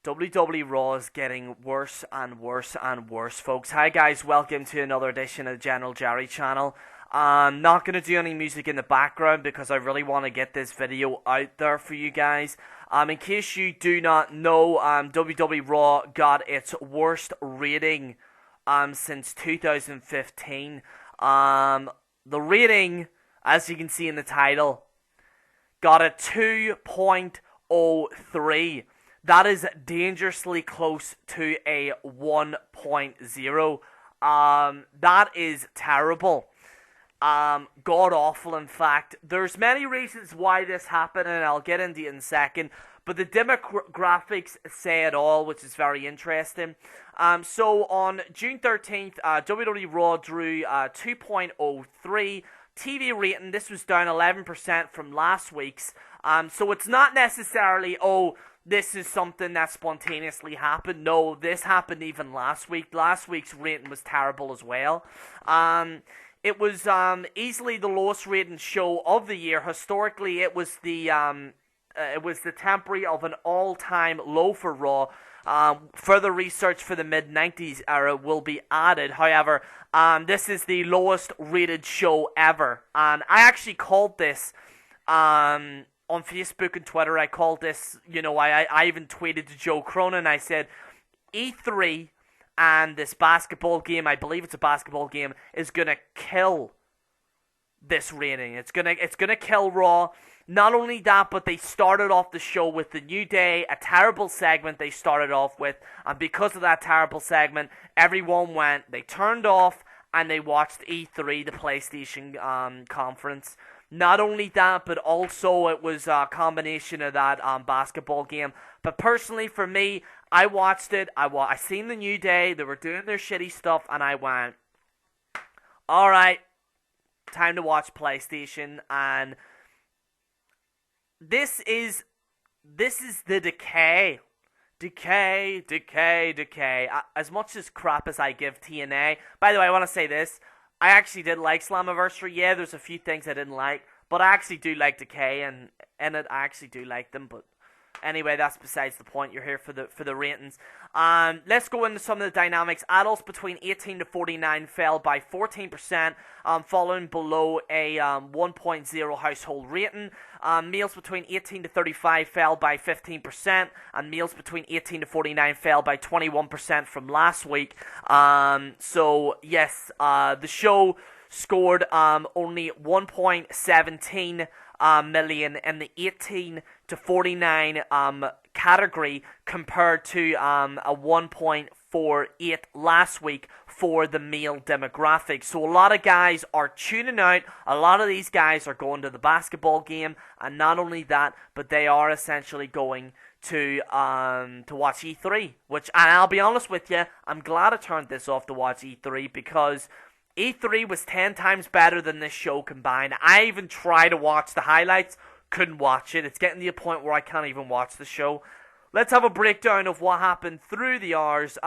WWE Raw is getting worse and worse and worse, folks. Hi guys, welcome to another edition of the General Jerry channel. I'm not going to do any music in the background because I really want to get this video out there for you guys. In case you do not know, WWE Raw got its worst rating since 2015. The rating, as you can see in the title, got a 2.03. That is dangerously close to a 1.0. That is terrible. God awful, in fact. There's many reasons why this happened, and I'll get into it in a second. But the demographics say it all, which is very interesting. So on June 13th, WWE Raw drew 2.03. TV rating, this was down 11% from last week's. So it's not necessarily, this is something that spontaneously happened. No, this happened even last week. Last week's rating was terrible as well. It was easily the lowest rated show of the year. Historically, it was the temporary of an all-time low for Raw. Further research for the mid-90s era will be added. However, this is the lowest rated show ever. And I actually called this on Facebook and Twitter. I called this, I even tweeted to Joe Cronin. I said, E3 and this basketball game, I believe it's a basketball game, is going to kill this rating. It's gonna kill Raw. Not only that, but they started off the show with the New Day, a terrible segment they started off with, and because of that terrible segment, everyone they turned off and they watched E3, the PlayStation conference. Not only that, but also it was a combination of that basketball game. But personally, for me, I watched it. I seen the New Day. They were doing their shitty stuff, and I went, all right, time to watch PlayStation. And this is the decay. Decay. As much as crap as I give TNA. By the way, I want to say this. I actually did like Slammiversary. Yeah, there's a few things I didn't like, but I actually do like Decay, and in it I actually do like them. But anyway, that's besides the point. You're here for the ratings. Let's go into some of the dynamics. Adults between 18 to 49 fell by 14%, falling below a 1.0 household rating. Males between 18 to 35 fell by 15%, and males between 18 to 49 fell by 21% from last week. So yes, the show scored only 1.17 million in the 18 to 49 category compared to a 1.48 last week for the male demographic. So a lot of guys are tuning out. A lot of these guys are going to the basketball game, and not only that, but they are essentially going to watch E3. And I'll be honest with you, I'm glad I turned this off to watch E3 because E3 was 10 times better than this show combined. I even tried to watch the highlights, couldn't watch it. It's getting to the point where I can't even watch the show. Let's have a breakdown of what happened through the hours.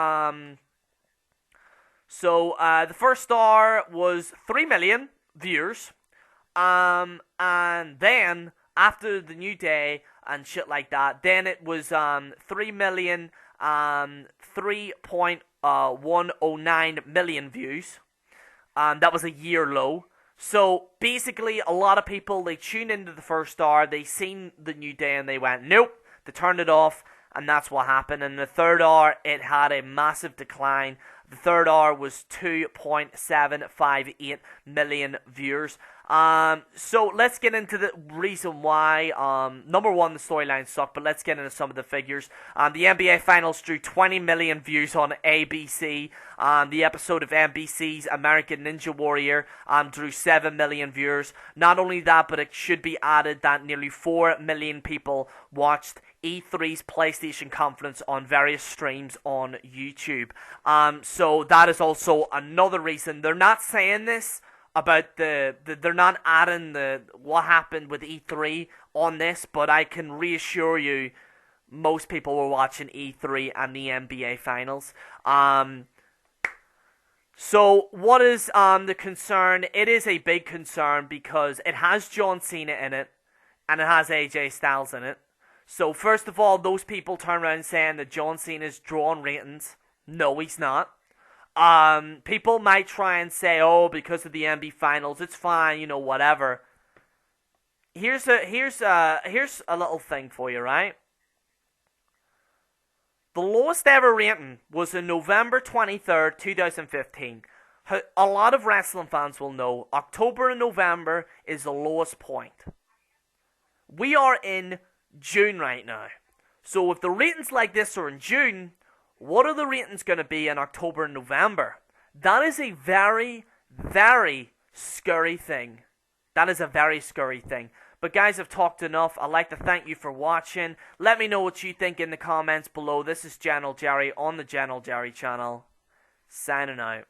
So the first hour was 3 million viewers. And then, after the New Day and shit like that, then it was 3 million, 3.109 million views. That was a year low. So basically, a lot of people, they tuned into the first hour, they seen the New Day, and they went, nope. They turned it off, and that's what happened. In the third hour, it had a massive decline. The third hour was 2.758 million viewers. So let's get into the reason why. Number one, the storyline sucked, but let's get into some of the figures. The NBA Finals drew 20 million views on ABC. The episode of NBC's American Ninja Warrior drew 7 million viewers. Not only that, but it should be added that nearly 4 million people watched E3's PlayStation conference on various streams on YouTube. So that is also another reason. They're not saying this about they're not adding what happened with E3 on this, but I can reassure you most people were watching E3 and the NBA Finals. So what is the concern? It is a big concern because it has John Cena in it and it has AJ Styles in it. So first of all, those people turn around saying that John Cena's drawing ratings. No, he's not. People might try and say, oh, because of the NB finals, it's fine, whatever. Here's a little thing for you, right? The lowest ever rating was on November 23rd, 2015. A lot of wrestling fans will know October and November is the lowest point. We are in June right now. So if the ratings like this are in June, what are the ratings going to be in October and November? That is a very, very scary thing. That is a very scary thing. But guys, I've talked enough. I'd like to thank you for watching. Let me know what you think in the comments below. This is General Jerry on the General Jerry channel. Signing out.